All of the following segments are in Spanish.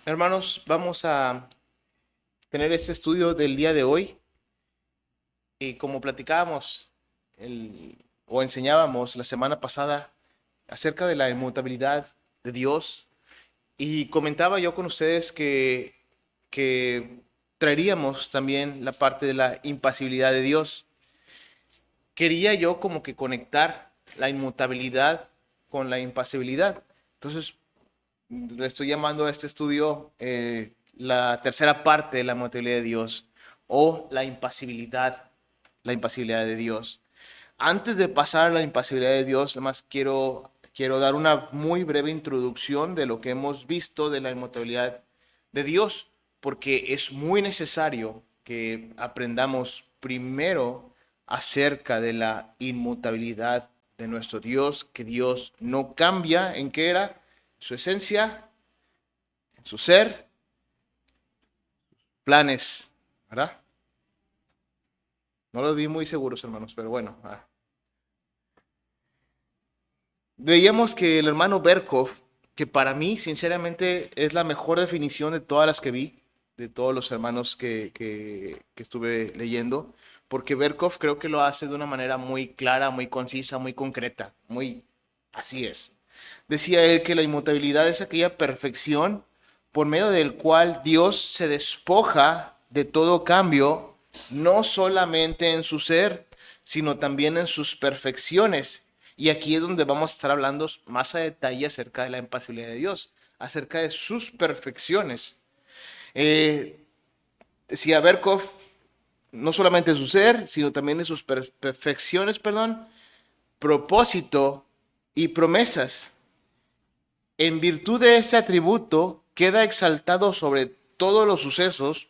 Hermanos, vamos a tener este estudio del día de hoy y como platicábamos o enseñábamos la semana pasada acerca de la inmutabilidad de Dios y comentaba yo con ustedes que traeríamos también la parte de la impasibilidad de Dios. Quería yo como que conectar la inmutabilidad con la impasibilidad. Entonces, le estoy llamando a este estudio la tercera parte de la inmutabilidad de Dios o la impasibilidad de Dios. Antes de pasar a la impasibilidad de Dios, además quiero dar una muy breve introducción de lo que hemos visto de la inmutabilidad de Dios, porque es muy necesario que aprendamos primero acerca de la inmutabilidad de nuestro Dios, que Dios no cambia en qué era, su esencia, en su ser, planes, ¿verdad? No los vi muy seguros, hermanos, pero bueno. Veíamos que el hermano Berkov, que para mí, sinceramente, es la mejor definición de todas las que vi, de todos los hermanos que estuve leyendo, porque Berkov creo que lo hace de una manera muy clara, muy concisa, muy concreta, muy así es. Decía él que la inmutabilidad es aquella perfección por medio del cual Dios se despoja de todo cambio, no solamente en su ser, sino también en sus perfecciones. Y aquí es donde vamos a estar hablando más a detalle acerca de la impasibilidad de Dios, acerca de sus perfecciones. Eh, Decía Berkov, no solamente de su ser, sino también de sus perfecciones, perdón, propósito y promesas. En virtud de este atributo, queda exaltado sobre todos los sucesos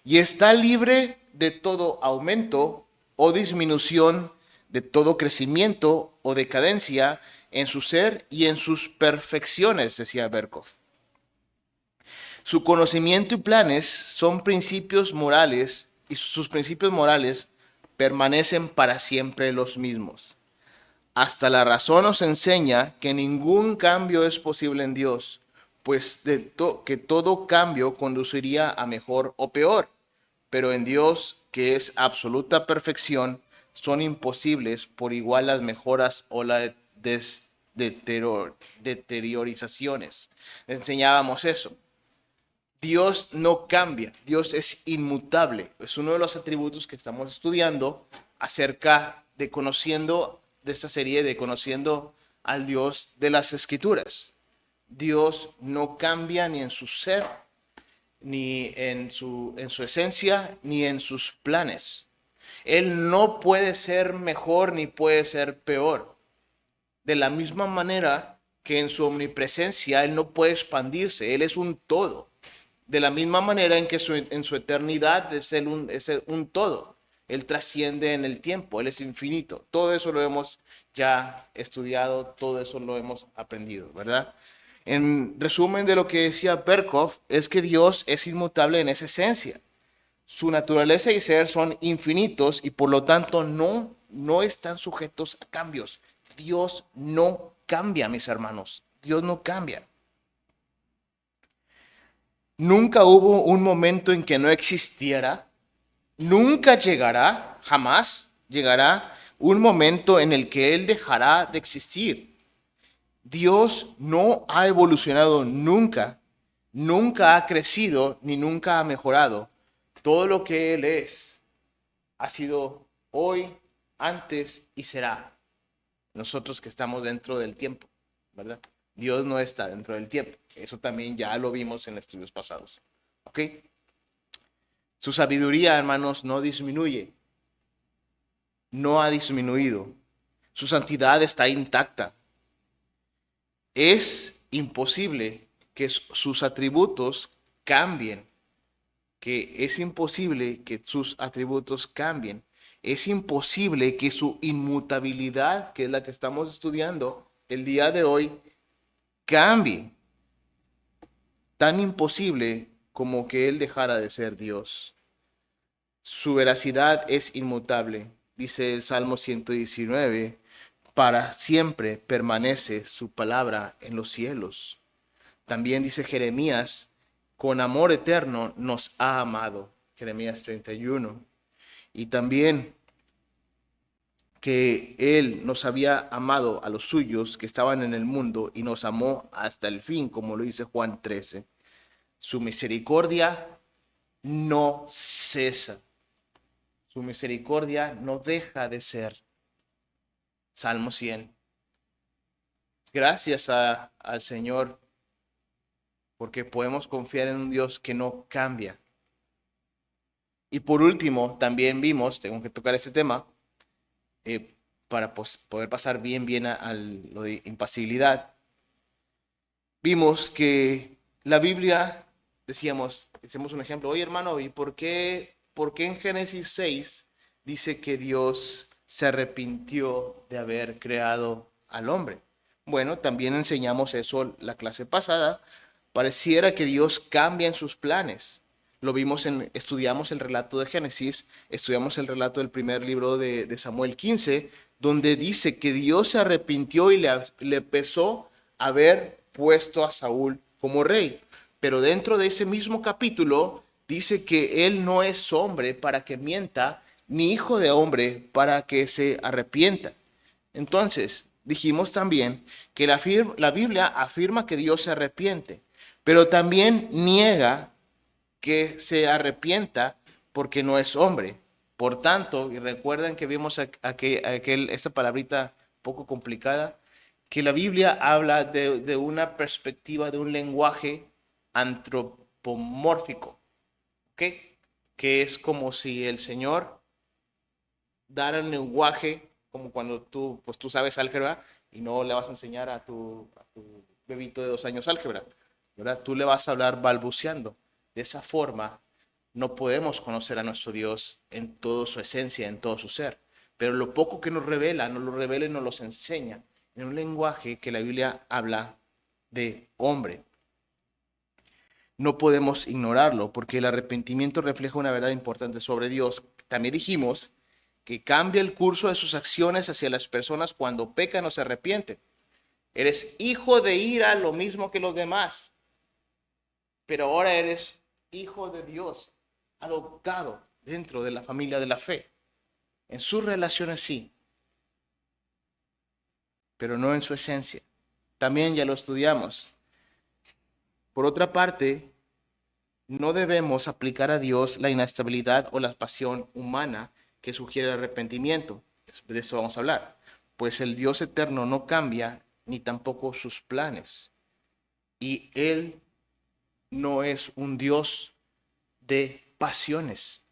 y está libre de todo aumento o disminución, de todo crecimiento o decadencia en su ser y en sus perfecciones, decía Berkov. Su conocimiento y planes son principios morales y sus principios morales permanecen para siempre los mismos. Hasta la razón nos enseña que ningún cambio es posible en Dios, pues que todo cambio conduciría a mejor o peor. Pero en Dios, que es absoluta perfección, son imposibles por igual las mejoras o las deteriorizaciones. Enseñábamos eso. Dios no cambia, Dios es inmutable. Es uno de los atributos que estamos estudiando acerca de conociendo, de esta serie de conociendo al Dios de las Escrituras. Dios no cambia ni en su ser, ni en su esencia, ni en sus planes. Él no puede ser mejor ni puede ser peor. De la misma manera que en su omnipresencia Él no puede expandirse, Él es un todo. De la misma manera en que en su eternidad es un todo. Él trasciende en el tiempo, Él es infinito. Todo eso lo hemos ya estudiado, todo eso lo hemos aprendido, ¿verdad? En resumen de lo que decía Berkov, es que Dios es inmutable en esa esencia. Su naturaleza y ser son infinitos y por lo tanto no están sujetos a cambios. Dios no cambia, mis hermanos. Dios no cambia. Nunca hubo un momento en que no existiera. Nunca llegará, jamás llegará un momento en el que Él dejará de existir. Dios no ha evolucionado nunca, nunca ha crecido ni nunca ha mejorado. Todo lo que Él es ha sido hoy, antes y será. Nosotros que estamos dentro del tiempo, ¿verdad? Dios no está dentro del tiempo. Eso también ya lo vimos en estudios pasados. ¿Ok? Su sabiduría, hermanos, no disminuye. No ha disminuido. Su santidad está intacta. Es imposible que sus atributos cambien, que es imposible que sus atributos cambien. Es imposible que su inmutabilidad, que es la que estamos estudiando el día de hoy, cambie. Tan imposible como que Él dejara de ser Dios. Su veracidad es inmutable, dice el Salmo 119, para siempre permanece su palabra en los cielos. También dice Jeremías con amor eterno nos ha amado. Jeremías 31. Y también que Él nos había amado a los suyos que estaban en el mundo y nos amó hasta el fin, como lo dice Juan 13. Su misericordia no cesa. Su misericordia no deja de ser. Salmo 100. Gracias al Señor, porque podemos confiar en un Dios que no cambia. Y por último, también vimos, tengo que tocar este tema, para poder pasar bien a lo de impasibilidad. Vimos que la Biblia, decíamos un ejemplo, oye hermano, ¿y por qué en Génesis 6 dice que Dios se arrepintió de haber creado al hombre? Bueno, también enseñamos eso la clase pasada. Pareciera que Dios cambia en sus planes. Lo vimos estudiamos el relato de Génesis, estudiamos el relato del primer libro de Samuel 15, donde dice que Dios se arrepintió y le pesó haber puesto a Saúl como rey. Pero dentro de ese mismo capítulo dice que él no es hombre para que mienta, ni hijo de hombre para que se arrepienta. Entonces, dijimos también que la Biblia afirma que Dios se arrepiente, pero también niega que se arrepienta porque no es hombre. Por tanto, y recuerden que vimos esta palabrita poco complicada, que la Biblia habla de una perspectiva, de un lenguaje antropomórfico, ¿ok? Que es como si el Señor dara un lenguaje, como cuando tú sabes álgebra y no le vas a enseñar a tu bebito de 2 años álgebra, ¿verdad? Tú le vas a hablar balbuceando. De esa forma, no podemos conocer a nuestro Dios en toda su esencia, en todo su ser. Pero lo poco que nos revela y nos los enseña en un lenguaje que la Biblia habla de hombre. No podemos ignorarlo porque el arrepentimiento refleja una verdad importante sobre Dios. También dijimos que cambia el curso de sus acciones hacia las personas cuando pecan o se arrepienten. Eres hijo de ira, lo mismo que los demás, pero ahora eres hijo de Dios, adoptado dentro de la familia de la fe. En sus relaciones sí, pero no en su esencia. También ya lo estudiamos. Por otra parte, no debemos aplicar a Dios la inestabilidad o la pasión humana que sugiere el arrepentimiento. De esto vamos a hablar. Pues el Dios eterno no cambia ni tampoco sus planes. Y Él no es un Dios de pasiones,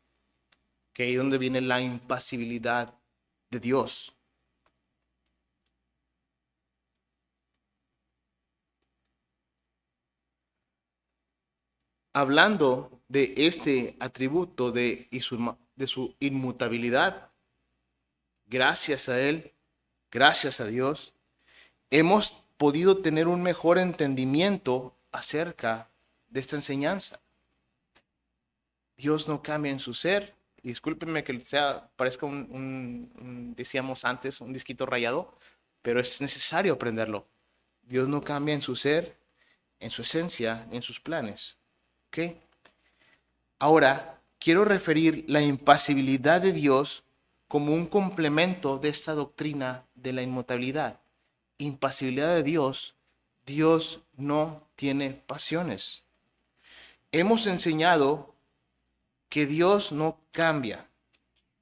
que ahí es donde viene la impasibilidad de Dios. Hablando de este atributo de su inmutabilidad, gracias a Él, gracias a Dios, hemos podido tener un mejor entendimiento acerca de esta enseñanza. Dios no cambia en su ser. Discúlpenme que parezca decíamos antes, un disquito rayado, pero es necesario aprenderlo. Dios no cambia en su ser, en su esencia, en sus planes. ¿Ok? Ahora, quiero referir la impasibilidad de Dios como un complemento de esta doctrina de la inmutabilidad. Impasibilidad de Dios, Dios no tiene pasiones. Hemos enseñado que Dios no cambia,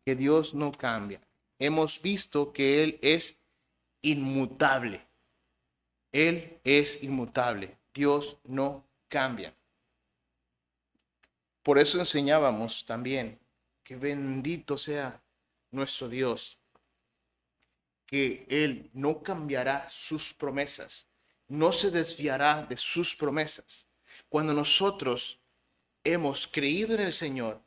que Dios no cambia. Hemos visto que Él es inmutable. Él es inmutable. Dios no cambia. Por eso enseñábamos también que bendito sea nuestro Dios, que Él no cambiará sus promesas, no se desviará de sus promesas. Cuando nosotros hemos creído en el Señor,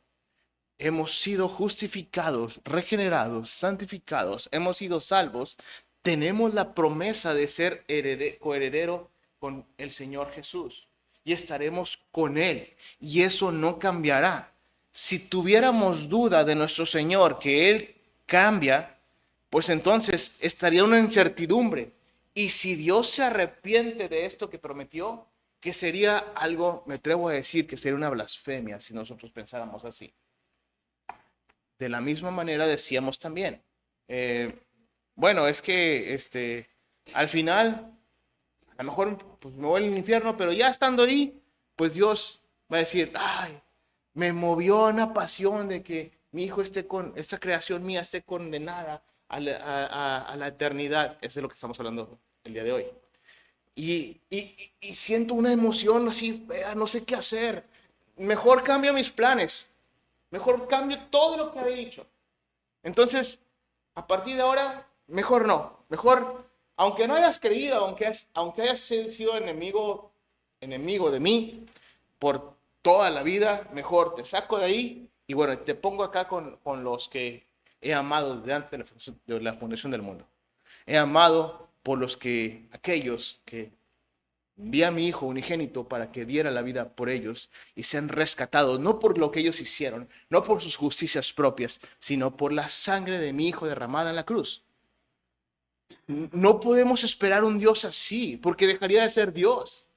hemos sido justificados, regenerados, santificados, hemos sido salvos, tenemos la promesa de ser coheredero con el Señor Jesús y estaremos con Él, y eso no cambiará. Si tuviéramos duda de nuestro Señor, que Él cambia, pues entonces estaría una incertidumbre. Y si Dios se arrepiente de esto que prometió, que sería algo, me atrevo a decir, que sería una blasfemia si nosotros pensáramos así. De la misma manera decíamos también, eh, bueno, es que al final, a lo mejor pues, me voy al infierno, pero ya estando ahí, pues Dios va a decir, ay, me movió una pasión de que mi hijo esté con, esta creación mía esté condenada a la eternidad. Eso es lo que estamos hablando el día de hoy. Y siento una emoción así, no sé qué hacer. Mejor cambio mis planes. Mejor cambio todo lo que había dicho. Entonces, a partir de ahora, mejor no. Mejor, aunque no hayas creído, aunque hayas sido enemigo de mí por toda la vida, mejor te saco de ahí y bueno, te pongo acá con los que he amado delante de la fundación del mundo. He amado por aquellos que vi a mi hijo unigénito para que diera la vida por ellos y sean rescatados, no por lo que ellos hicieron, no por sus justicias propias, sino por la sangre de mi hijo derramada en la cruz. No podemos esperar un Dios así, porque dejaría de ser Dios.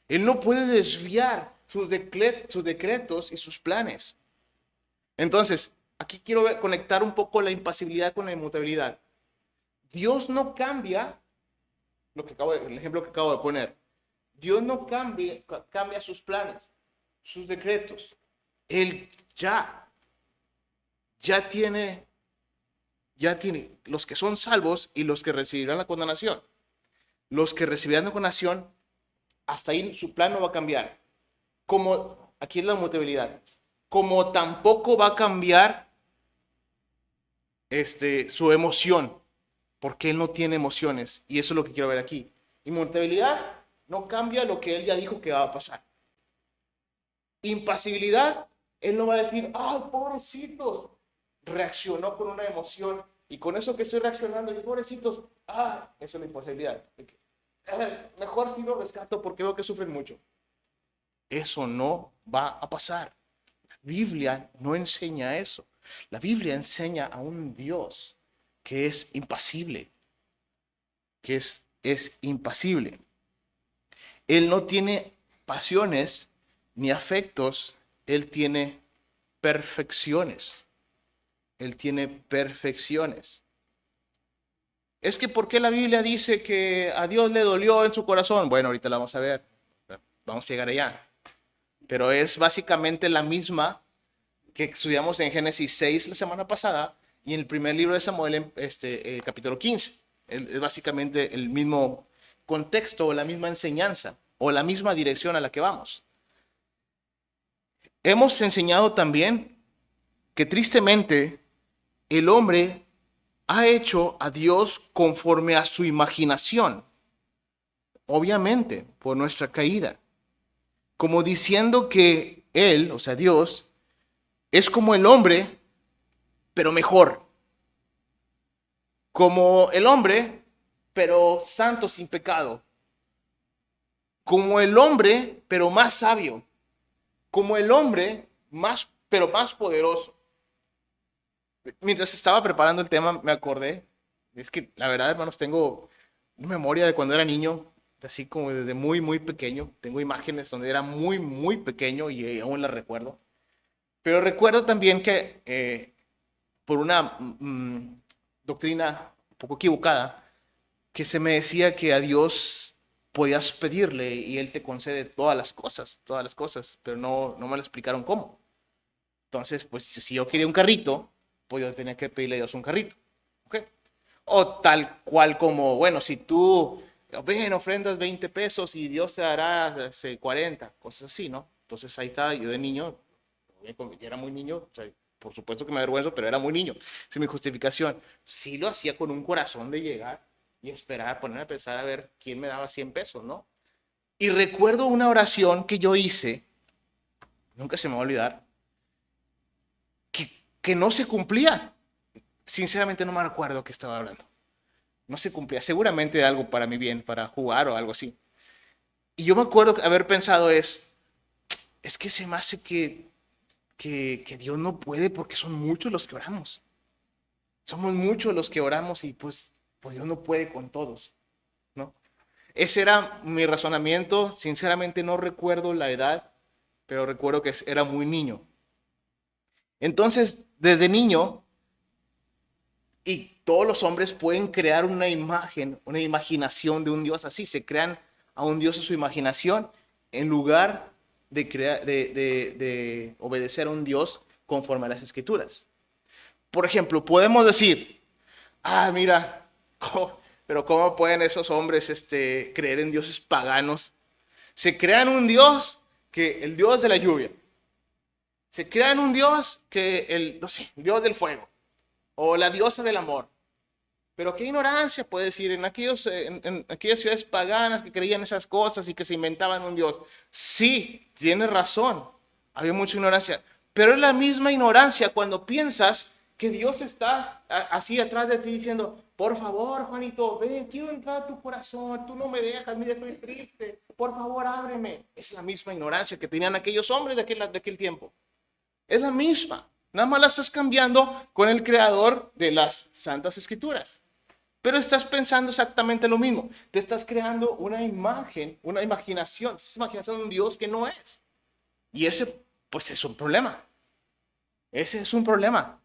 Él no puede desviar sus decretos y sus planes. Entonces, aquí quiero conectar un poco la impasibilidad con la inmutabilidad. Dios no cambia, el ejemplo que acabo de poner. Dios no cambia sus planes, sus decretos. Él ya tiene los que son salvos y los que recibirán la condenación. Los que recibirán la condenación, hasta ahí su plan no va a cambiar. Como aquí es la inmutabilidad. Como tampoco va a cambiar su emoción, porque él no tiene emociones. Y eso es lo que quiero ver aquí. Inmutabilidad no cambia lo que él ya dijo que va a pasar. Impasibilidad, él no va a decir, ay, pobrecitos, reaccionó con una emoción y con eso que estoy reaccionando, y pobrecitos, eso es la impasibilidad. Mejor si lo rescato porque veo que sufren mucho. Eso no va a pasar. La Biblia no enseña eso. La Biblia enseña a un Dios que es impasible, que es impasible. Él no tiene pasiones ni afectos, él tiene perfecciones. Él tiene perfecciones. Es que ¿por qué la Biblia dice que a Dios le dolió en su corazón? Bueno, ahorita la vamos a ver. Vamos a llegar allá. Pero es básicamente la misma que estudiamos en Génesis 6 la semana pasada y en el primer libro de Samuel, en capítulo 15. Es básicamente el mismo contexto o la misma enseñanza o la misma dirección a la que vamos. Hemos enseñado también que tristemente el hombre ha hecho a Dios conforme a su imaginación, obviamente por nuestra caída, como diciendo que Él, o sea Dios, es como el hombre, pero mejor, como el hombre, pero santo sin pecado, como el hombre, pero más sabio, como el hombre, pero más poderoso. Mientras estaba preparando el tema, me acordé, es que la verdad, hermanos, tengo una memoria de cuando era niño, así como desde muy, muy pequeño. Tengo imágenes donde era muy, muy pequeño y aún las recuerdo. Pero recuerdo también que por una doctrina un poco equivocada, que se me decía que a Dios podías pedirle y Él te concede todas las cosas, pero no me lo explicaron cómo. Entonces, pues si yo quería un carrito, pues yo tenía que pedirle a Dios un carrito. ¿Okay? O tal cual como, bueno, si tú, ven, ofrendas 20 pesos y Dios te dará 40, cosas así, ¿no? Entonces ahí estaba yo de niño, yo era muy niño, o sea, por supuesto que me avergüenzo, pero era muy niño. Esa es mi justificación. Sí lo hacía con un corazón de llegar y esperar, ponerme a pensar a ver quién me daba 100 pesos, ¿no? Y recuerdo una oración que yo hice, nunca se me va a olvidar, que no se cumplía. Sinceramente no me acuerdo qué estaba hablando. No se cumplía. Seguramente algo para mi bien, para jugar o algo así. Y yo me acuerdo haber pensado es que se me hace que Dios no puede porque son muchos los que oramos. Somos muchos los que oramos y pues Dios no puede con todos, ¿no? Ese era mi razonamiento. Sinceramente no recuerdo la edad, pero recuerdo que era muy niño. Entonces, desde niño, y todos los hombres pueden crear una imagen, una imaginación de un Dios así. Se crean a un Dios en su imaginación en lugar de obedecer a un Dios conforme a las Escrituras. Por ejemplo, podemos decir, mira, pero ¿cómo pueden esos hombres creer en dioses paganos? Se crean un Dios que el Dios de la lluvia. Se crean un Dios que no sé, el Dios del fuego. O la diosa del amor. Pero qué ignorancia, puede decir, en aquellas ciudades paganas que creían esas cosas y que se inventaban un Dios. Sí, tienes razón, había mucha ignorancia. Pero es la misma ignorancia cuando piensas que Dios está así atrás de ti diciendo, por favor, Juanito, ven, quiero entrar a tu corazón, tú no me dejas, mira, estoy triste, por favor, ábreme. Es la misma ignorancia que tenían aquellos hombres de aquel tiempo. Es la misma. Nada más la estás cambiando con el creador de las Santas Escrituras. Pero estás pensando exactamente lo mismo. Te estás creando una imagen, una imaginación. Estás imaginando un Dios que no es. Y ese, pues es un problema. Ese es un problema.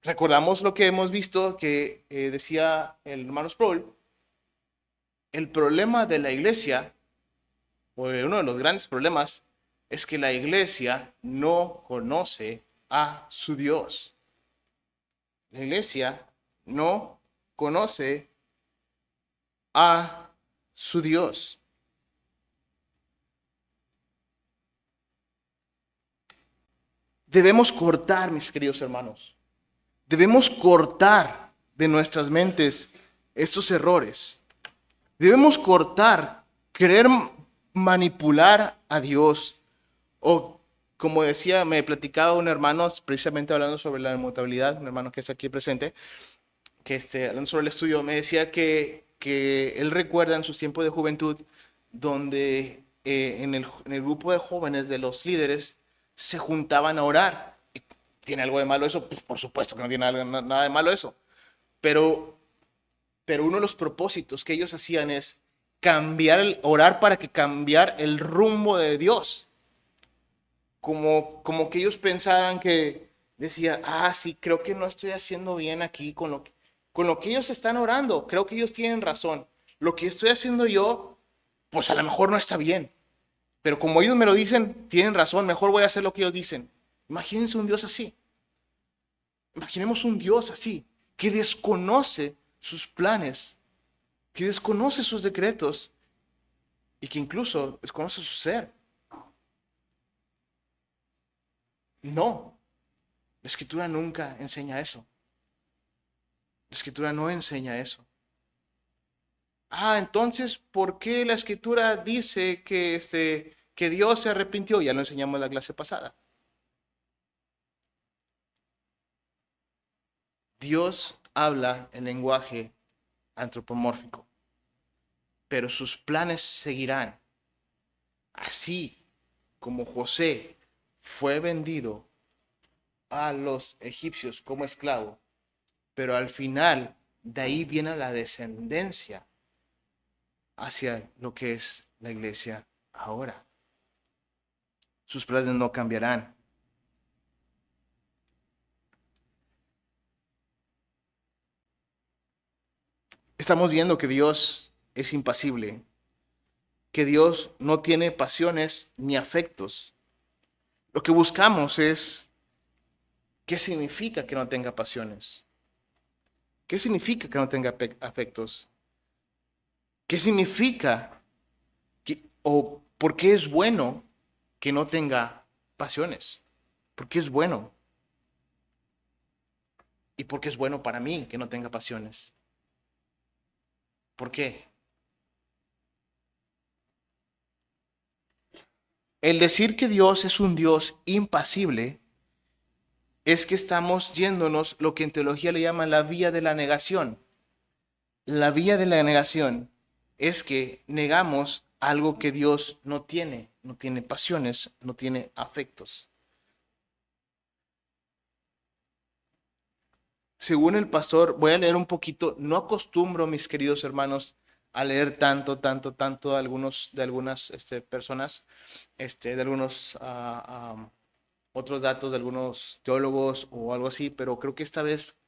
Recordamos lo que hemos visto que decía el hermano Sproul. El problema de la iglesia, o uno de los grandes problemas, es que la iglesia no conoce a su Dios. La iglesia no conoce a su Dios. Debemos cortar, mis queridos hermanos. Debemos cortar de nuestras mentes estos errores. Debemos cortar, querer manipular a Dios. O como decía, me platicaba un hermano, precisamente hablando sobre la inmutabilidad, un hermano que está aquí presente, que hablando sobre el estudio, me decía que él recuerda en sus tiempos de juventud, donde en el grupo de jóvenes de los líderes se juntaban a orar. ¿Tiene algo de malo eso? Pues por supuesto que no tiene nada de malo eso. Pero, pero uno de los propósitos que ellos hacían es orar para que cambiar el rumbo de Dios. Como que ellos pensaran que decía, sí, creo que no estoy haciendo bien aquí con lo que ellos están orando. Creo que ellos tienen razón. Lo que estoy haciendo yo, pues a lo mejor no está bien. Pero como ellos me lo dicen, tienen razón, mejor voy a hacer lo que ellos dicen. Imagínense un Dios así. Imaginemos un Dios así, que desconoce sus planes, que desconoce sus decretos y que incluso desconoce su ser. No, la Escritura nunca enseña eso. La Escritura no enseña eso. Entonces, ¿por qué la Escritura dice que Dios se arrepintió? Ya lo enseñamos en la clase pasada. Dios habla en lenguaje antropomórfico, pero sus planes seguirán. Así como José fue vendido a los egipcios como esclavo, pero al final de ahí viene la descendencia hacia lo que es la iglesia ahora. Sus planes no cambiarán. Estamos viendo que Dios es impasible, que Dios no tiene pasiones ni afectos. Lo que buscamos es qué significa que no tenga pasiones. ¿Qué significa que no tenga afectos? ¿Qué significa o por qué es bueno que no tenga pasiones? ¿Por qué es bueno? ¿Y por qué es bueno para mí que no tenga pasiones? ¿Por qué? El decir que Dios es un Dios impasible es que estamos yéndonos lo que en teología le llaman la vía de la negación. La vía de la negación es que negamos algo que Dios no tiene pasiones, no tiene afectos. Según el pastor, voy a leer un poquito, no acostumbro, mis queridos hermanos, a leer tanto, tanto, tanto de algunas personas, de algunos otros datos de algunos teólogos o algo así, pero creo que esta vez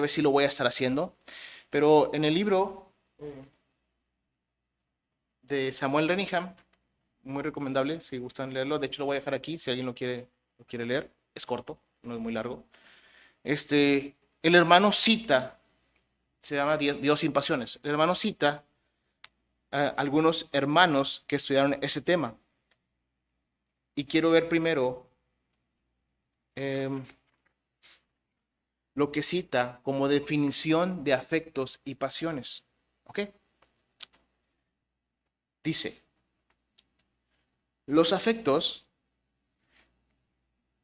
sí lo voy a estar haciendo. Pero en el libro de Samuel Renningham, muy recomendable si gustan leerlo. De hecho, lo voy a dejar aquí si alguien lo quiere leer. Es corto, no es muy largo. El hermano cita, se llama Dios sin pasiones. El hermano cita a algunos hermanos que estudiaron ese tema. Y quiero ver primero eh, lo que cita como definición de afectos y pasiones. ¿Ok? Dice, los afectos,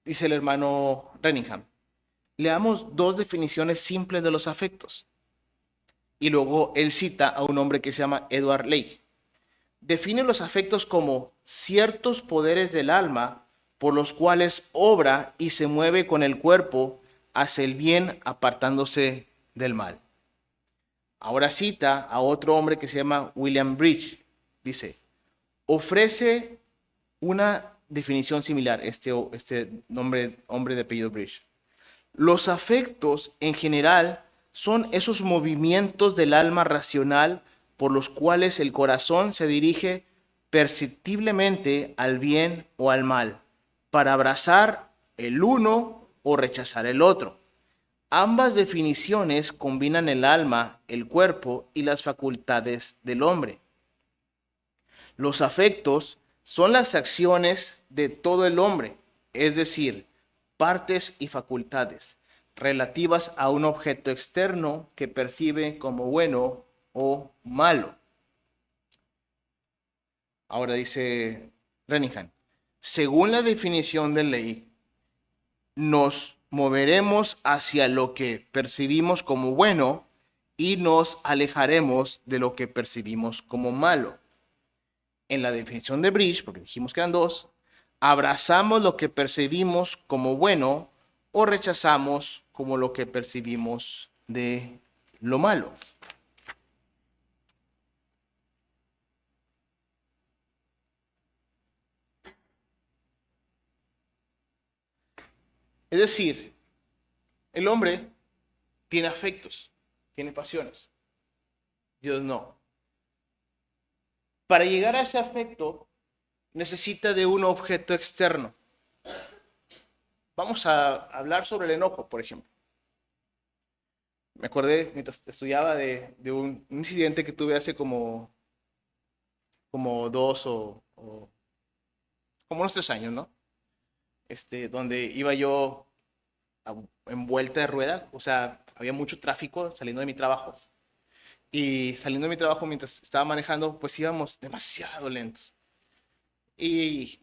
dice el hermano Renningham, leamos dos definiciones simples de los afectos. Y luego él cita a un hombre que se llama Edward Lake. Define los afectos como ciertos poderes del alma por los cuales obra y se mueve con el cuerpo hacia el bien apartándose del mal. Ahora cita a otro hombre que se llama William Bridge. Dice, ofrece una definición similar, hombre de apellido Bridge. Los afectos en general son esos movimientos del alma racional por los cuales el corazón se dirige perceptiblemente al bien o al mal, para abrazar el uno o rechazar el otro. Ambas definiciones combinan el alma, el cuerpo y las facultades del hombre. Los afectos son las acciones de todo el hombre, es decir, partes y facultades relativas a un objeto externo que percibe como bueno o malo. Ahora dice Renningham, según la definición de ley, nos moveremos hacia lo que percibimos como bueno y nos alejaremos de lo que percibimos como malo. En la definición de Bridge, porque dijimos que eran dos, abrazamos lo que percibimos como bueno o rechazamos como lo que percibimos de lo malo. Es decir, el hombre tiene afectos, tiene pasiones. Dios no. Para llegar a ese afecto necesita de un objeto externo. Vamos a hablar sobre el enojo, por ejemplo. Me acordé mientras estudiaba de un incidente que tuve hace como dos o como unos 3 años, ¿no? Donde iba yo en vuelta de rueda, o sea, había mucho tráfico saliendo de mi trabajo. Y saliendo de mi trabajo mientras estaba manejando, pues íbamos demasiado lentos. Y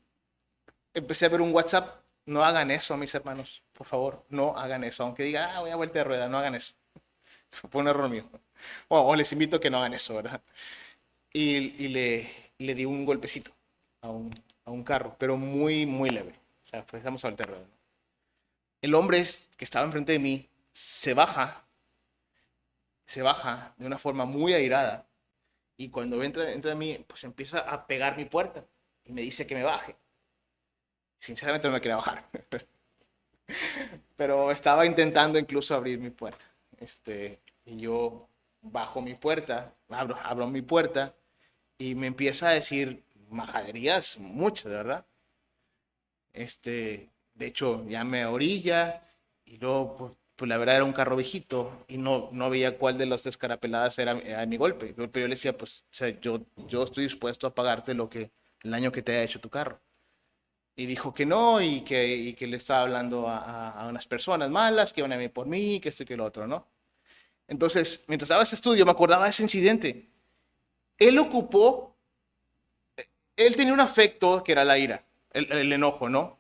empecé a ver un WhatsApp. No hagan eso, mis hermanos, por favor, no hagan eso. Aunque diga, voy a vuelta de rueda, no hagan eso. Fue un error mío. O les invito a que no hagan eso, ¿verdad? Y le di un golpecito a un carro, pero muy, muy leve. O sea, pues estamos a vuelta de rueda, ¿no? El hombre que estaba enfrente de mí se baja de una forma muy airada y cuando entra a mí, pues empieza a pegar mi puerta y me dice que me baje. Sinceramente no me quería bajar, pero estaba intentando incluso abrir mi puerta. Y yo bajo mi puerta, abro mi puerta y me empieza a decir majaderías, muchas, de verdad. De hecho, ya me orilla y luego, pues la verdad era un carro viejito y no veía cuál de las descarapeladas era mi golpe. Pero yo le decía, pues, o sea, yo estoy dispuesto a pagarte el daño que te haya hecho tu carro. Y dijo que no y que le estaba hablando a unas personas malas que iban a venir por mí, que esto y que lo otro, ¿no? Entonces, mientras estaba ese estudio, me acordaba de ese incidente. Él ocupó, él tenía un afecto que era la ira, el enojo, ¿no?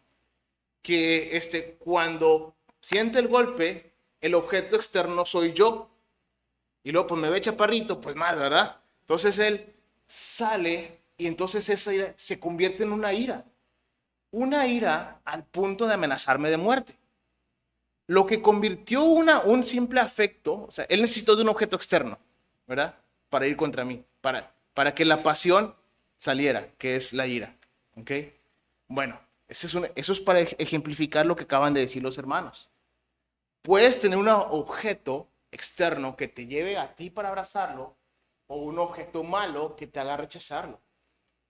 Que cuando siente el golpe, el objeto externo soy yo. Y luego pues me ve chaparrito, pues más, ¿verdad? Entonces él sale y entonces esa ira se convierte en una ira. Una ira al punto de amenazarme de muerte. Lo que convirtió un simple afecto, o sea, él necesitó de un objeto externo, ¿verdad? Para ir contra mí. para que la pasión saliera, que es la ira. ¿Ok? Bueno, eso es para ejemplificar lo que acaban de decir los hermanos. Puedes tener un objeto externo que te lleve a ti para abrazarlo o un objeto malo que te haga rechazarlo.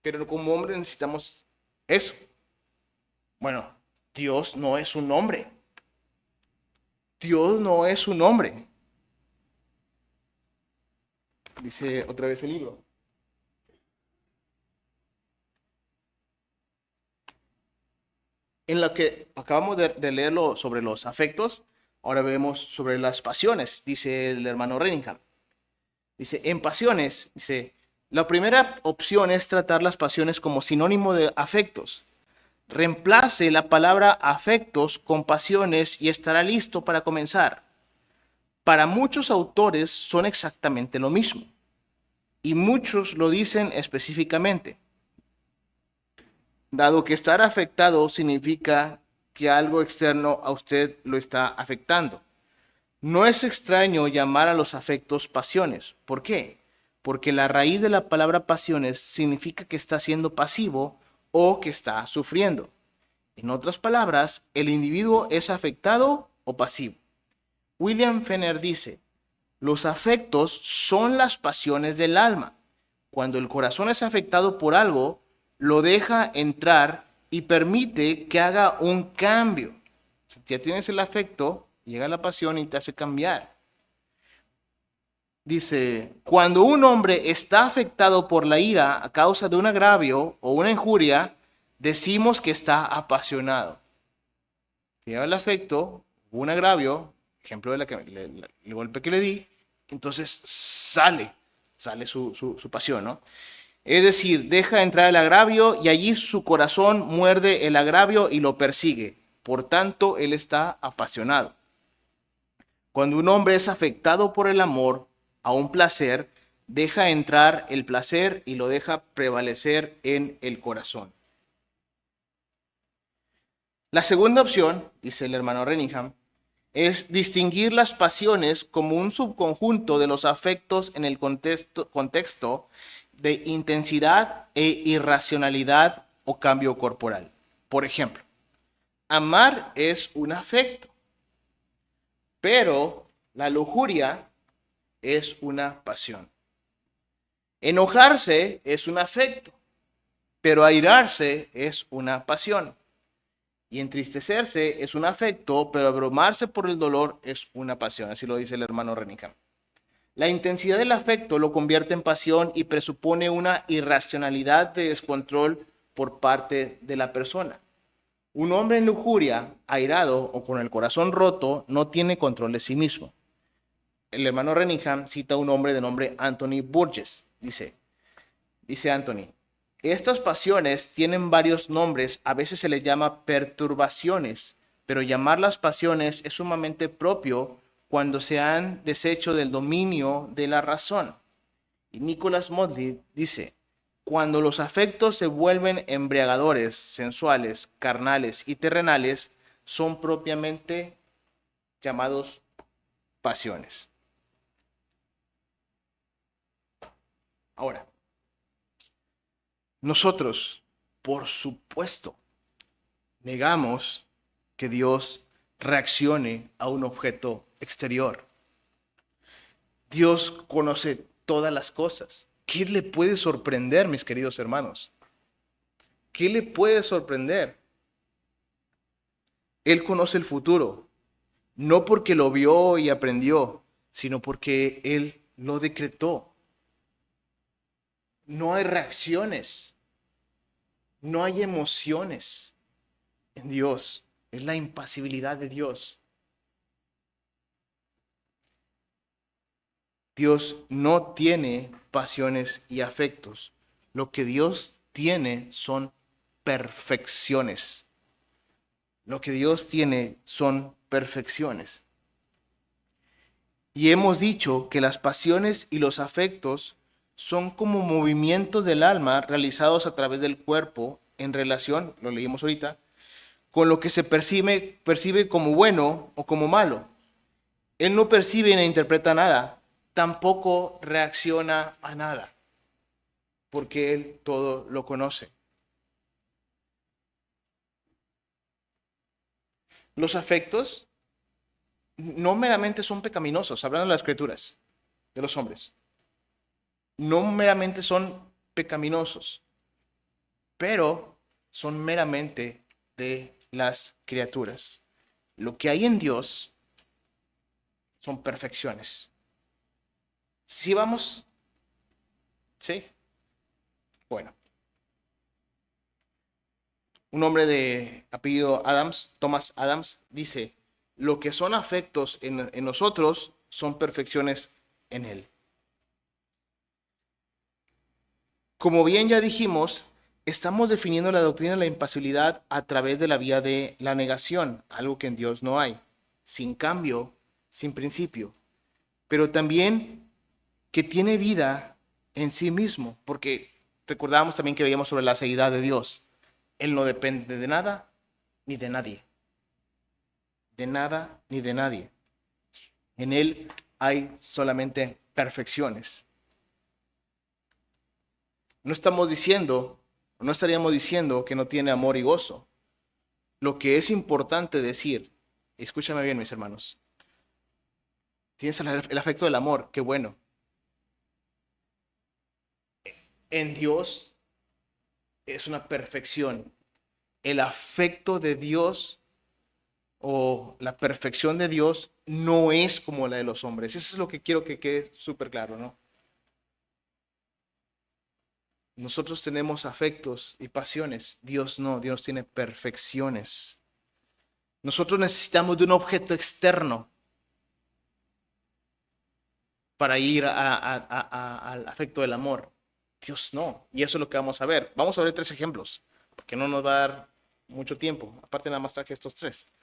Pero como hombre necesitamos eso. Bueno, Dios no es un hombre. Dios no es un hombre. Dice otra vez el libro. En lo que acabamos de leerlo sobre los afectos, ahora vemos sobre las pasiones, dice el hermano Renningham. Dice, en pasiones, dice, la primera opción es tratar las pasiones como sinónimo de afectos. Reemplace la palabra afectos con pasiones y estará listo para comenzar. Para muchos autores son exactamente lo mismo. Y muchos lo dicen específicamente. Dado que estar afectado significa que algo externo a usted lo está afectando. No es extraño llamar a los afectos pasiones. ¿Por qué? Porque la raíz de la palabra pasiones significa que está siendo pasivo o que está sufriendo. En otras palabras, el individuo es afectado o pasivo. William Fenner dice, los afectos son las pasiones del alma. Cuando el corazón es afectado por algo, lo deja entrar y permite que haga un cambio. Si ya tienes el afecto, llega la pasión y te hace cambiar. Dice, cuando un hombre está afectado por la ira a causa de un agravio o una injuria, decimos que está apasionado. Si llega el afecto, un agravio, ejemplo de el golpe que le di, entonces sale su pasión, ¿no? Es decir, deja entrar el agravio y allí su corazón muerde el agravio y lo persigue. Por tanto, él está apasionado. Cuando un hombre es afectado por el amor a un placer, deja entrar el placer y lo deja prevalecer en el corazón. La segunda opción, dice el hermano Renningham, es distinguir las pasiones como un subconjunto de los afectos en el contexto de intensidad e irracionalidad o cambio corporal. Por ejemplo, amar es un afecto, pero la lujuria es una pasión. Enojarse es un afecto, pero airarse es una pasión. Y entristecerse es un afecto, pero abrumarse por el dolor es una pasión. Así lo dice el hermano Renningham. La intensidad del afecto lo convierte en pasión y presupone una irracionalidad de descontrol por parte de la persona. Un hombre en lujuria, airado o con el corazón roto, no tiene control de sí mismo. El hermano Renningham cita a un hombre de nombre Anthony Burgess. Dice Anthony, estas pasiones tienen varios nombres, a veces se les llama perturbaciones, pero llamarlas pasiones es sumamente propio cuando se han deshecho del dominio de la razón. Y Nicholas Motley dice, cuando los afectos se vuelven embriagadores, sensuales, carnales y terrenales, son propiamente llamados pasiones. Ahora, nosotros, por supuesto, negamos que Dios reaccione a un objeto exterior. Dios conoce todas las cosas. ¿Qué le puede sorprender, mis queridos hermanos? ¿Qué le puede sorprender? Él conoce el futuro, no porque lo vio y aprendió, sino porque Él lo decretó. No hay reacciones, no hay emociones en Dios. Es la impasibilidad de Dios. Dios no tiene pasiones y afectos. Lo que Dios tiene son perfecciones. Lo que Dios tiene son perfecciones. Y hemos dicho que las pasiones y los afectos son como movimientos del alma realizados a través del cuerpo en relación, lo leímos ahorita, con lo que se percibe como bueno o como malo. Él no percibe ni interpreta nada, tampoco reacciona a nada. porque Él todo lo conoce. Los afectos no meramente son pecaminosos, hablando de las criaturas, de los hombres. No meramente son pecaminosos, pero son meramente de las criaturas. Lo que hay en Dios son perfecciones. ¿Sí vamos? ¿Sí? Bueno. Un hombre de apellido Adams, Thomas Adams, dice, lo que son afectos en nosotros son perfecciones en Él. Como bien ya dijimos, estamos definiendo la doctrina de la impasibilidad a través de la vía de la negación, algo que en Dios no hay, sin cambio, sin principio, pero también que tiene vida en sí mismo, porque recordábamos también que veíamos sobre la seidad de Dios. Él no depende de nada ni de nadie. De nada ni de nadie. En Él hay solamente perfecciones. No estamos diciendo, no estaríamos diciendo que no tiene amor y gozo. Lo que es importante decir, escúchame bien, mis hermanos, tienes el afecto del amor, qué bueno. En Dios es una perfección. El afecto de Dios o la perfección de Dios no es como la de los hombres. Eso es lo que quiero que quede súper claro, ¿no? Nosotros tenemos afectos y pasiones. Dios no, Dios tiene perfecciones. Nosotros necesitamos de un objeto externo para ir al afecto del amor. Dios no. Y eso es lo que vamos a ver. Vamos a ver 3 ejemplos, porque no nos va a dar mucho tiempo. Aparte nada más traje estos 3.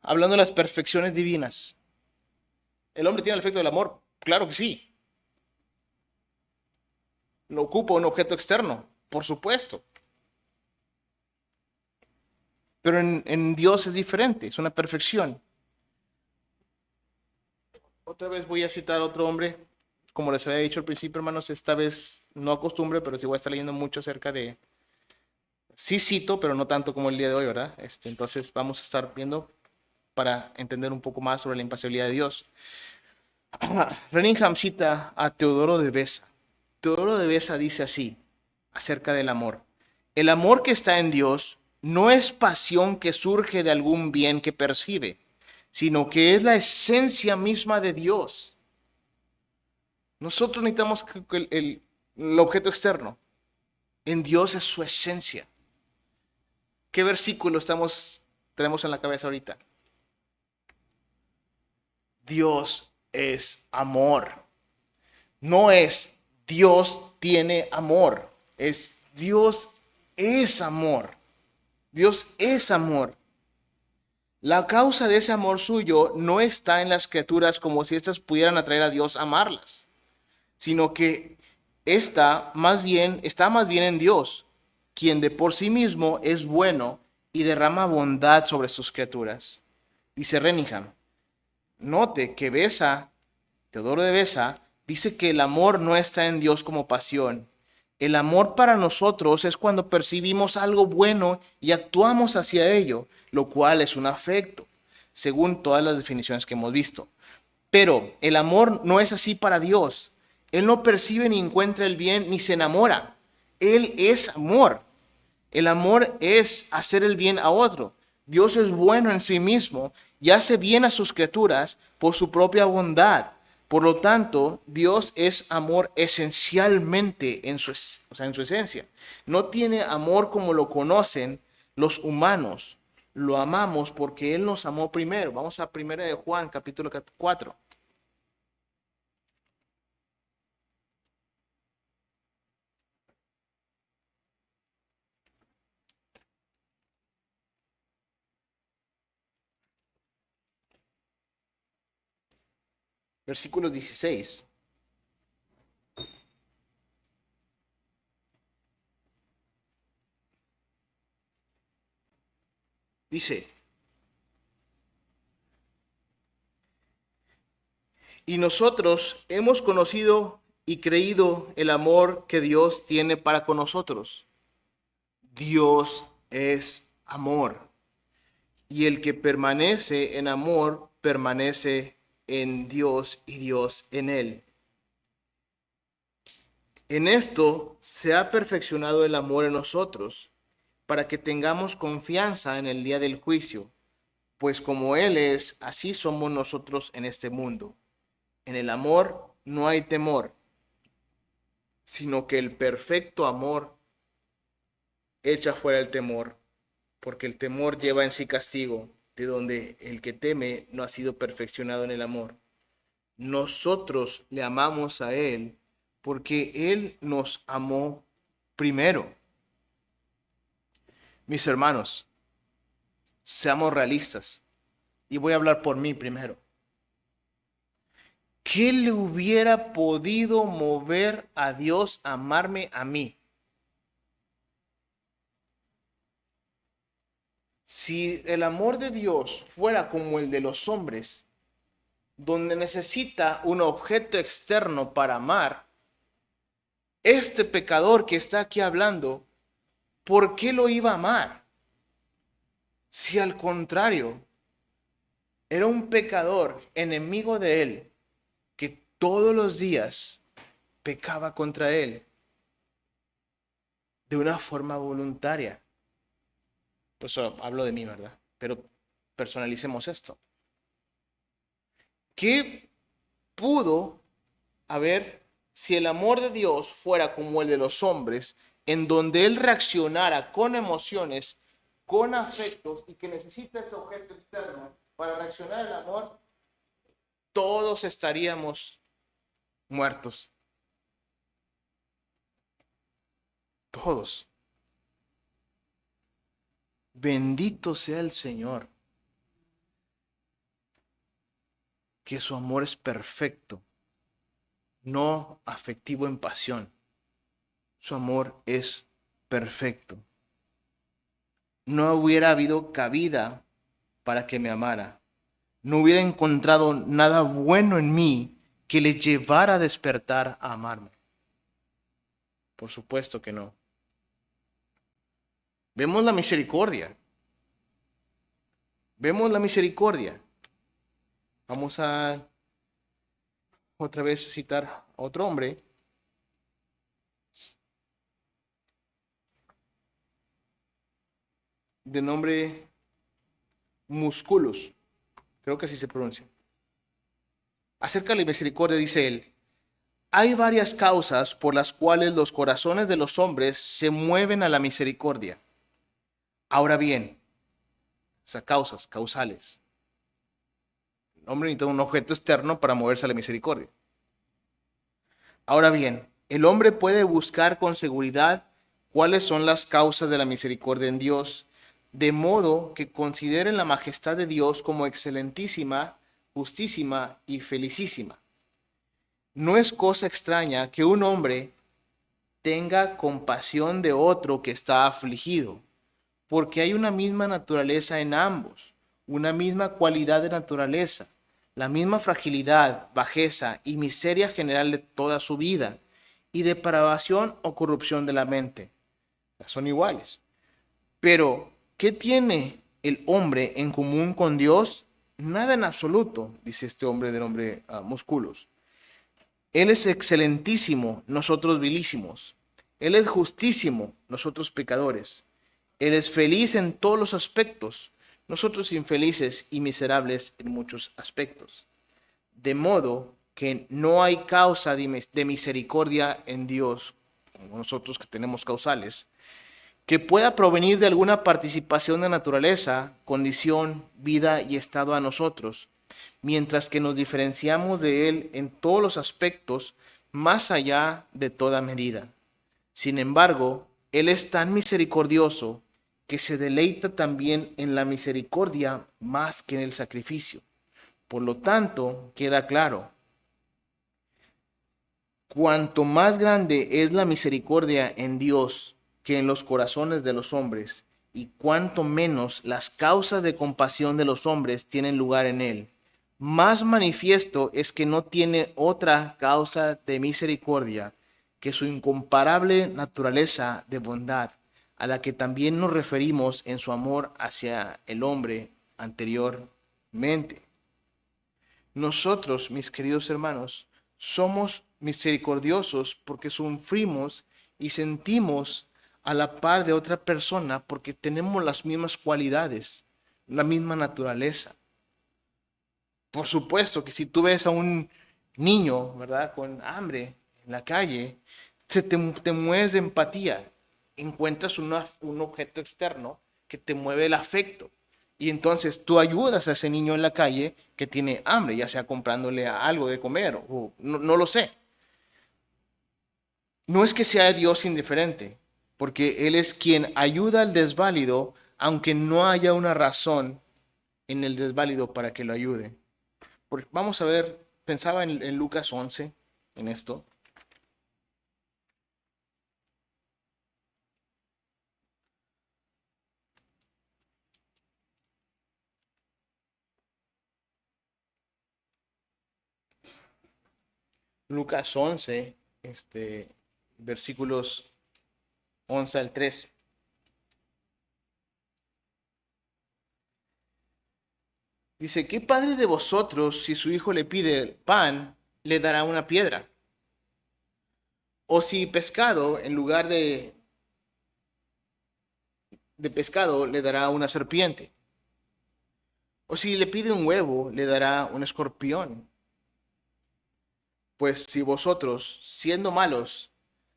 Hablando de las perfecciones divinas. ¿El hombre tiene el afecto del amor? Claro que sí. ¿Lo ocupa un objeto externo? Por supuesto. Pero en Dios es diferente, es una perfección. Otra vez voy a citar a otro hombre, como les había dicho al principio, hermanos, esta vez no acostumbre, pero sí voy a estar leyendo mucho acerca de... Sí cito, pero no tanto como el día de hoy, ¿verdad? Entonces vamos a estar viendo para entender un poco más sobre la impasibilidad de Dios. Renningham cita a Teodoro de Beza. Teodoro de Beza dice así, acerca del amor. El amor que está en Dios no es pasión que surge de algún bien que percibe, sino que es la esencia misma de Dios. Nosotros necesitamos el objeto externo. En Dios es su esencia. ¿Qué versículo tenemos en la cabeza ahorita? Dios es amor. No es Dios tiene amor. Es Dios es amor. Dios es amor. La causa de ese amor suyo no está en las criaturas como si éstas pudieran atraer a Dios a amarlas, sino que está más bien en Dios, quien de por sí mismo es bueno y derrama bondad sobre sus criaturas. Dice Renningham. Note que Beza, Teodoro de Beza, dice que el amor no está en Dios como pasión. El amor para nosotros es cuando percibimos algo bueno y actuamos hacia ello, lo cual es un afecto, según todas las definiciones que hemos visto. Pero el amor no es así para Dios. Él no percibe ni encuentra el bien ni se enamora. Él es amor. El amor es hacer el bien a otro. Dios es bueno en sí mismo y hace bien a sus criaturas por su propia bondad. Por lo tanto, Dios es amor esencialmente en su esencia. No tiene amor como lo conocen los humanos. Lo amamos porque Él nos amó primero. Vamos a 1 de Juan, capítulo 4. Versículo 16. Dice, y nosotros hemos conocido y creído el amor que Dios tiene para con nosotros. Dios es amor, y el que permanece en amor permanece en Dios y Dios en él. En esto se ha perfeccionado el amor en nosotros, para que tengamos confianza en el día del juicio, pues como Él es, así somos nosotros en este mundo. En el amor no hay temor, sino que el perfecto amor echa fuera el temor, porque el temor lleva en sí castigo, de donde el que teme no ha sido perfeccionado en el amor. Nosotros le amamos a Él porque Él nos amó primero. Mis hermanos, seamos realistas, y voy a hablar por mí primero. ¿Qué le hubiera podido mover a Dios a amarme a mí? Si el amor de Dios fuera como el de los hombres, donde necesita un objeto externo para amar, este pecador que está aquí hablando, ¿por qué lo iba a amar? Si al contrario, era un pecador enemigo de él, que todos los días pecaba contra él de una forma voluntaria. Pues hablo de mí, ¿verdad? Pero personalicemos esto. ¿Qué pudo haber si el amor de Dios fuera como el de los hombres, en donde Él reaccionara con emociones, con afectos, y que necesita ese objeto externo para reaccionar el amor? Todos estaríamos muertos. Todos. Bendito sea el Señor, que su amor es perfecto, no afectivo en pasión. Su amor es perfecto. No hubiera habido cabida para que me amara. No hubiera encontrado nada bueno en mí que le llevara a despertar a amarme. Por supuesto que no. Vemos la misericordia. Vemos la misericordia. Vamos a otra vez citar a otro hombre. De nombre Musculus. Creo que así se pronuncia. Acerca de la misericordia dice él: hay varias causas por las cuales los corazones de los hombres se mueven a la misericordia. Ahora bien, o sea, causales. El hombre necesita un objeto externo para moverse a la misericordia. Ahora bien, el hombre puede buscar con seguridad cuáles son las causas de la misericordia en Dios, de modo que consideren la majestad de Dios como excelentísima, justísima y felicísima. No es cosa extraña que un hombre tenga compasión de otro que está afligido, porque hay una misma naturaleza en ambos, una misma cualidad de naturaleza, la misma fragilidad, bajeza y miseria general de toda su vida, y depravación o corrupción de la mente. Son iguales. Pero, ¿qué tiene el hombre en común con Dios? Nada en absoluto, dice este hombre de nombre Musculus. Él es excelentísimo, nosotros vilísimos. Él es justísimo, nosotros pecadores. Él es feliz en todos los aspectos, nosotros infelices y miserables en muchos aspectos. De modo que no hay causa de misericordia en Dios, como nosotros que tenemos causales, que pueda provenir de alguna participación de naturaleza, condición, vida y estado a nosotros, mientras que nos diferenciamos de Él en todos los aspectos, más allá de toda medida. Sin embargo, Él es tan misericordioso que se deleita también en la misericordia más que en el sacrificio. Por lo tanto, queda claro, cuanto más grande es la misericordia en Dios que en los corazones de los hombres, y cuanto menos las causas de compasión de los hombres tienen lugar en Él, Más manifiesto es que no tiene otra causa de misericordia que su incomparable naturaleza de bondad, a la que también nos referimos en su amor hacia el hombre anteriormente. Nosotros, mis queridos hermanos, somos misericordiosos porque sufrimos y sentimos a la par de otra persona porque tenemos las mismas cualidades, la misma naturaleza. Por supuesto que si tú ves a un niño, ¿verdad?, con hambre en la calle, te mueves de empatía, encuentras un objeto externo que te mueve el afecto. Y entonces tú ayudas a ese niño en la calle que tiene hambre, ya sea comprándole algo de comer o no lo sé. No es que sea Dios indiferente, porque Él es quien ayuda al desválido, aunque no haya una razón en el desválido para que lo ayude. Vamos a ver, pensaba en Lucas 11, en esto. Lucas 11, versículos 11 al 3. Dice, ¿qué padre de vosotros, si su hijo le pide pan, le dará una piedra? O si pescado, en lugar de pescado, le dará una serpiente. O si le pide un huevo, le dará un escorpión. Pues si vosotros, siendo malos,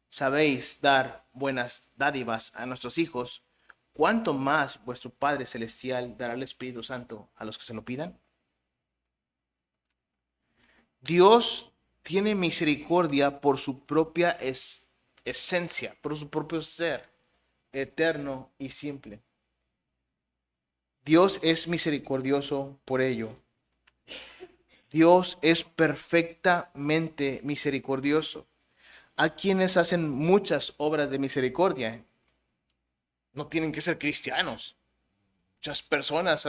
sabéis dar buenas dádivas a nuestros hijos, ¿cuánto más vuestro Padre Celestial dará el Espíritu Santo a los que se lo pidan? Dios tiene misericordia por su propia esencia, por su propio ser, eterno y simple. Dios es misericordioso por ello. Dios es perfectamente misericordioso. Hay quienes hacen muchas obras de misericordia. No tienen que ser cristianos. Muchas personas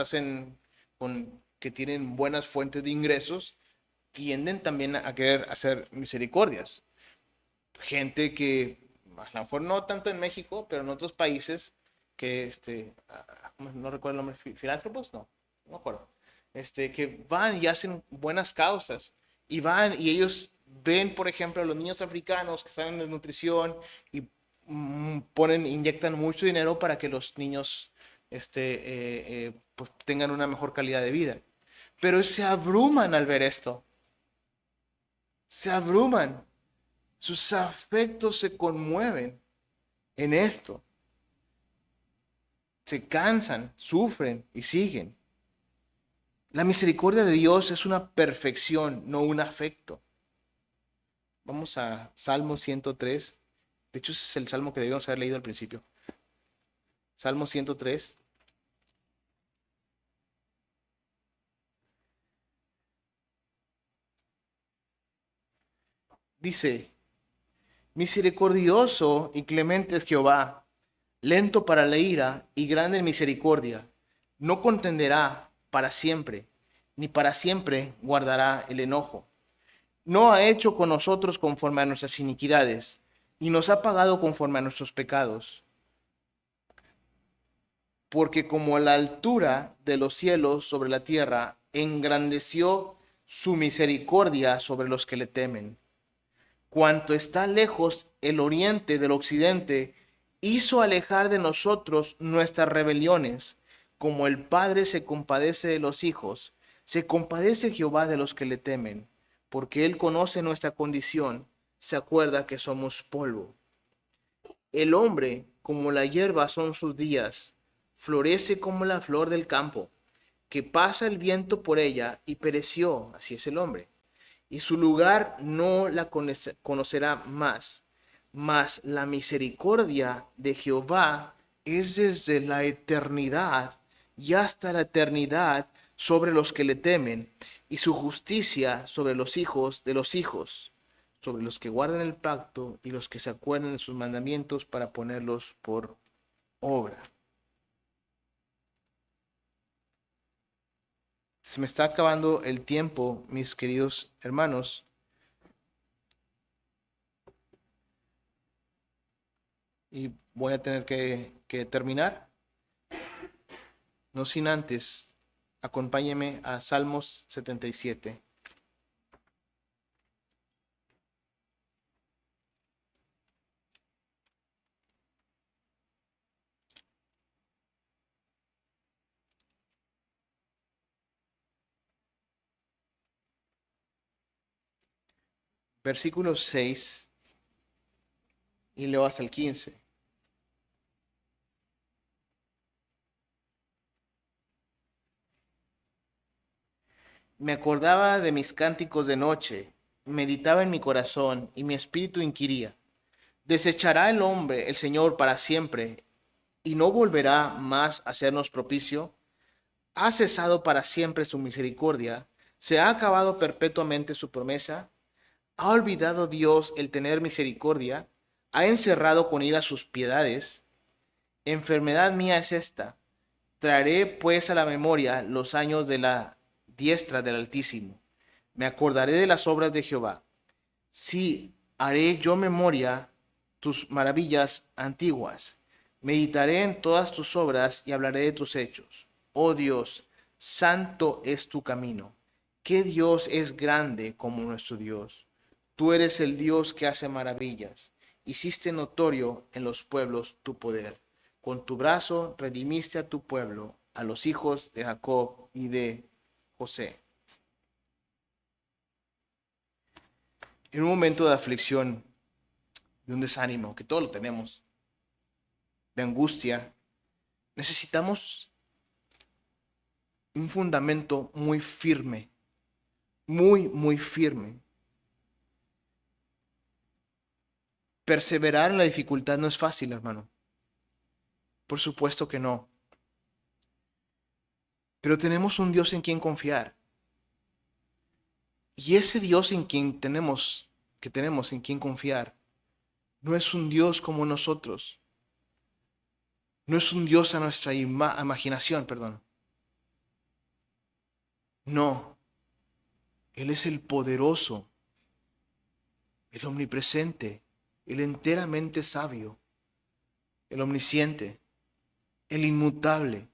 que tienen buenas fuentes de ingresos, tienden también a querer hacer misericordias. Gente que, a lo mejor no tanto en México, pero en otros países, que no recuerdo el nombre, filántropos, no me acuerdo, que van y hacen buenas causas, y van y ellos ven, por ejemplo, a los niños africanos que están en desnutrición y inyectan mucho dinero para que los niños pues tengan una mejor calidad de vida. Pero se abruman al ver esto, se abruman, sus afectos se conmueven en esto, se cansan, sufren y siguen. La misericordia de Dios es una perfección, no un afecto. Vamos a Salmo 103. De hecho, ese es el salmo que debíamos haber leído al principio. Salmo 103. Dice, misericordioso y clemente es Jehová, lento para la ira y grande en misericordia. No contenderá para siempre, ni para siempre guardará el enojo. No ha hecho con nosotros conforme a nuestras iniquidades, ni nos ha pagado conforme a nuestros pecados. Porque como la altura de los cielos sobre la tierra, engrandeció su misericordia sobre los que le temen. Cuanto está lejos el oriente del occidente, hizo alejar de nosotros nuestras rebeliones. Como el Padre se compadece de los hijos, se compadece Jehová de los que le temen, porque Él conoce nuestra condición, se acuerda que somos polvo. El hombre, como la hierba son sus días, florece como la flor del campo, que pasa el viento por ella y pereció, así es el hombre, y su lugar no la conocerá más. Mas la misericordia de Jehová es desde la eternidad y hasta la eternidad sobre los que le temen, y su justicia sobre los hijos de los hijos, sobre los que guardan el pacto y los que se acuerdan de sus mandamientos para ponerlos por obra. Se me está acabando el tiempo, mis queridos hermanos. Y voy a tener que terminar. No sin antes, acompáñeme a Salmos 77. Versículo 6 y leo hasta el 15. Me acordaba de mis cánticos de noche, meditaba en mi corazón y mi espíritu inquiría. ¿Desechará el hombre el Señor para siempre y no volverá más a hacernos propicio? ¿Ha cesado para siempre su misericordia? ¿Se ha acabado perpetuamente su promesa? ¿Ha olvidado Dios el tener misericordia? ¿Ha encerrado con ira sus piedades? Enfermedad mía es esta. Traeré pues a la memoria los años de la diestra del Altísimo. Me acordaré de las obras de Jehová. Sí, haré yo memoria tus maravillas antiguas. Meditaré en todas tus obras y hablaré de tus hechos. Oh Dios, santo es tu camino. ¿Qué Dios es grande como nuestro Dios? Tú eres el Dios que hace maravillas. Hiciste notorio en los pueblos tu poder. Con tu brazo redimiste a tu pueblo, a los hijos de Jacob y de José. En un momento de aflicción, de un desánimo, que todos lo tenemos, de angustia, necesitamos un fundamento muy firme, muy firme. Perseverar en la dificultad no es fácil, hermano. Por supuesto que no. Pero tenemos un Dios en quien confiar. Y ese Dios en quien tenemos en quien confiar, no es un Dios como nosotros. No es un Dios a nuestra imaginación, perdón. No, Él es el poderoso, el omnipresente, el enteramente sabio, el omnisciente, el inmutable,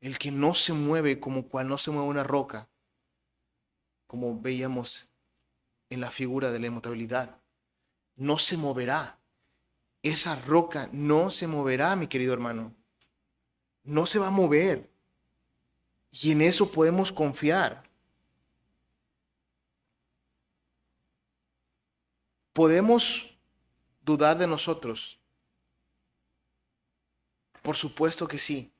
el que no se mueve como cual no se mueve una roca, como veíamos en la figura de la inmutabilidad. No se moverá. Esa roca no se moverá, mi querido hermano. No se va a mover. Y en eso podemos confiar. ¿Podemos dudar de nosotros? Por supuesto que sí.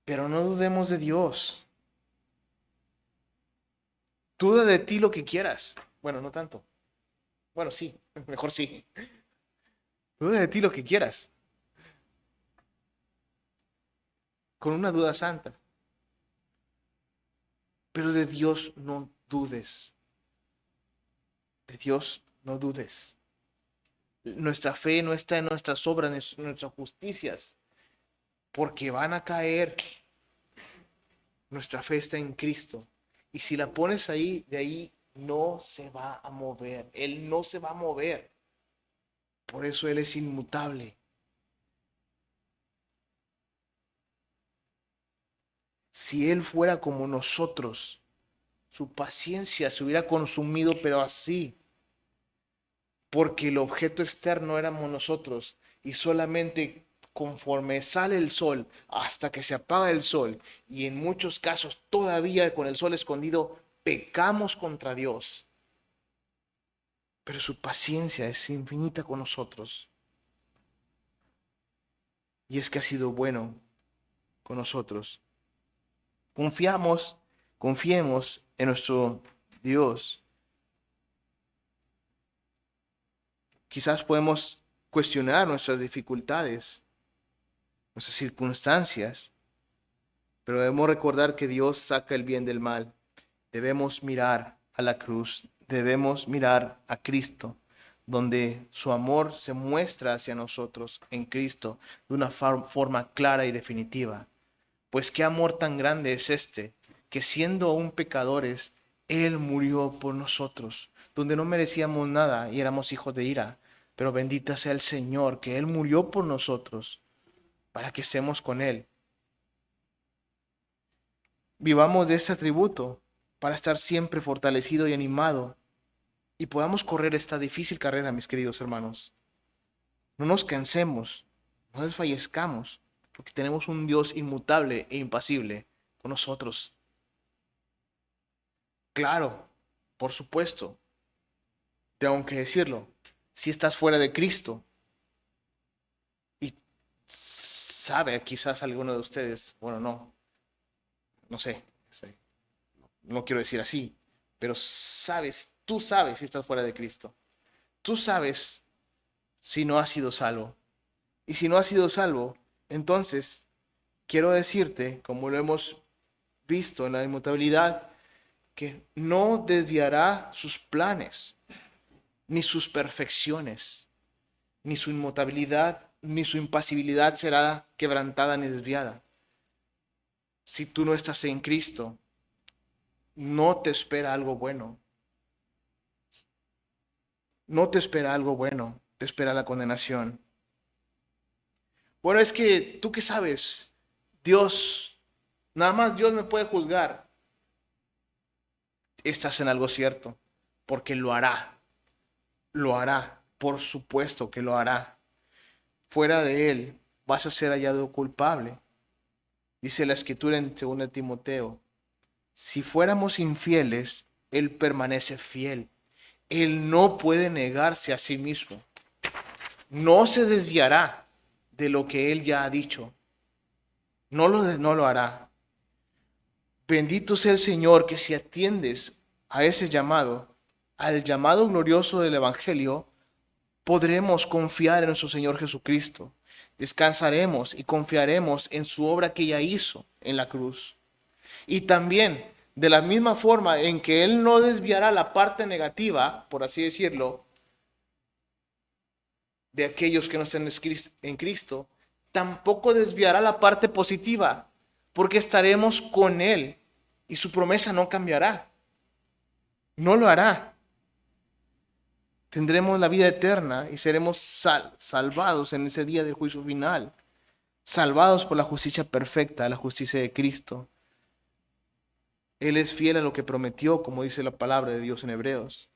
Pero no dudemos de Dios. Duda de ti lo que quieras. Bueno, no tanto. Bueno, sí, mejor sí. Duda de ti lo que quieras. Con una duda santa. Pero de Dios no dudes. De Dios no dudes. Nuestra fe no está en nuestras obras, en nuestras justicias, porque van a caer. Nuestra fe está en Cristo. Y si la pones ahí, de ahí no se va a mover. Él no se va a mover. Por eso Él es inmutable. Si Él fuera como nosotros, su paciencia se hubiera consumido, pero así, porque el objeto externo éramos nosotros y solamente conforme sale el sol hasta que se apaga el sol y en muchos casos todavía con el sol escondido pecamos contra Dios, pero su paciencia es infinita con nosotros y es que ha sido bueno con nosotros. Confiemos en nuestro Dios. Quizás podemos cuestionar nuestras dificultades, nuestras circunstancias, pero debemos recordar que Dios saca el bien del mal. Debemos mirar a la cruz, debemos mirar a Cristo, donde su amor se muestra hacia nosotros en Cristo de una forma clara y definitiva. Pues qué amor tan grande es este, que siendo aún pecadores, Él murió por nosotros, donde no merecíamos nada y éramos hijos de ira. Pero bendita sea el Señor, que Él murió por nosotros, para que estemos con Él. Vivamos de ese atributo, para estar siempre fortalecido y animado, y podamos correr esta difícil carrera, mis queridos hermanos. No nos cansemos, no desfallezcamos, porque tenemos un Dios inmutable e impasible con nosotros. Claro, por supuesto, tengo que decirlo, si estás fuera de Cristo y sabe quizás alguno de ustedes, bueno, no sé, no quiero decir así, pero tú sabes si estás fuera de Cristo. Tú sabes si no has sido salvo. Y si no has sido salvo, entonces quiero decirte, como lo hemos visto en la inmutabilidad, que no desviará sus planes, ni sus perfecciones, ni su inmutabilidad, ni su impasibilidad será quebrantada ni desviada. Si tú no estás en Cristo, no te espera algo bueno. No te espera algo bueno, te espera la condenación. Bueno, es que tú qué sabes, Dios, nada más Dios me puede juzgar. Estás en algo cierto, porque lo hará, por supuesto que lo hará. Fuera de Él vas a ser hallado culpable. Dice la Escritura en 2 Timoteo, si fuéramos infieles, Él permanece fiel. Él no puede negarse a sí mismo. No se desviará de lo que Él ya ha dicho. No lo hará. Bendito sea el Señor, que si atiendes a ese llamado, al llamado glorioso del Evangelio, podremos confiar en nuestro Señor Jesucristo. Descansaremos y confiaremos en su obra que ya hizo en la cruz. Y también, de la misma forma en que Él no desviará la parte negativa, por así decirlo, de aquellos que no estén en Cristo, tampoco desviará la parte positiva, porque estaremos con Él y su promesa no cambiará. No lo hará. Tendremos la vida eterna y seremos salvados en ese día del juicio final, salvados por la justicia perfecta, la justicia de Cristo. Él es fiel a lo que prometió, como dice la palabra de Dios en Hebreos.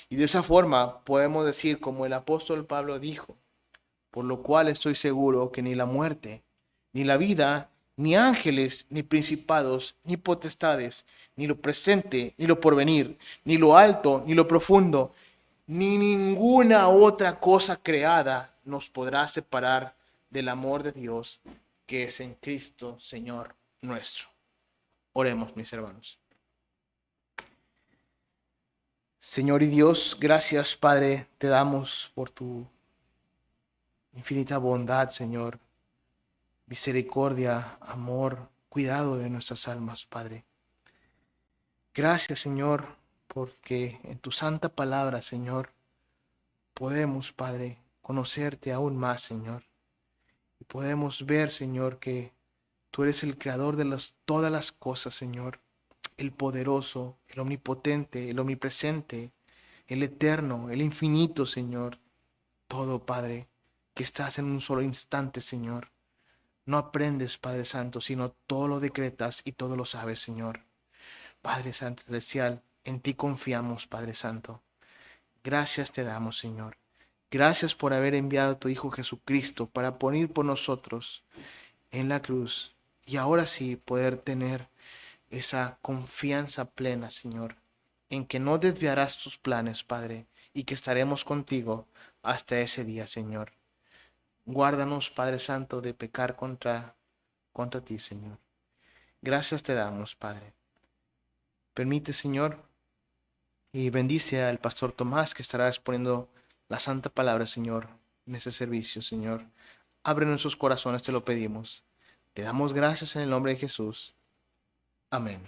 Y de esa forma podemos decir, como el apóstol Pablo dijo, por lo cual estoy seguro que ni la muerte, ni la vida, ni ángeles, ni principados, ni potestades, ni lo presente, ni lo porvenir, ni lo alto, ni lo profundo, ni ninguna otra cosa creada nos podrá separar del amor de Dios que es en Cristo, Señor nuestro. Oremos, mis hermanos. Señor y Dios, gracias, Padre, te damos por tu infinita bondad, Señor, misericordia, amor, cuidado de nuestras almas, Padre. Gracias, Señor, porque en tu santa palabra, Señor, podemos, Padre, conocerte aún más, Señor. Y podemos ver, Señor, que tú eres el creador de todas las cosas, Señor. El poderoso, el omnipotente, el omnipresente, el eterno, el infinito, Señor. Todo, Padre, que estás en un solo instante, Señor. No aprendes, Padre Santo, sino todo lo decretas y todo lo sabes, Señor. Padre Santo Celestial, en ti confiamos, Padre Santo. Gracias te damos, Señor. Gracias por haber enviado a tu Hijo Jesucristo para poner por nosotros en la cruz y ahora sí poder tener esa confianza plena, Señor, en que no desviarás tus planes, Padre, y que estaremos contigo hasta ese día, Señor. Guárdanos, Padre Santo, de pecar contra ti, Señor. Gracias te damos, Padre. Permite, Señor, y bendice al pastor Tomás, que estará exponiendo la santa palabra, Señor, en ese servicio, Señor. Abre nuestros corazones, te lo pedimos. Te damos gracias en el nombre de Jesús. Amén.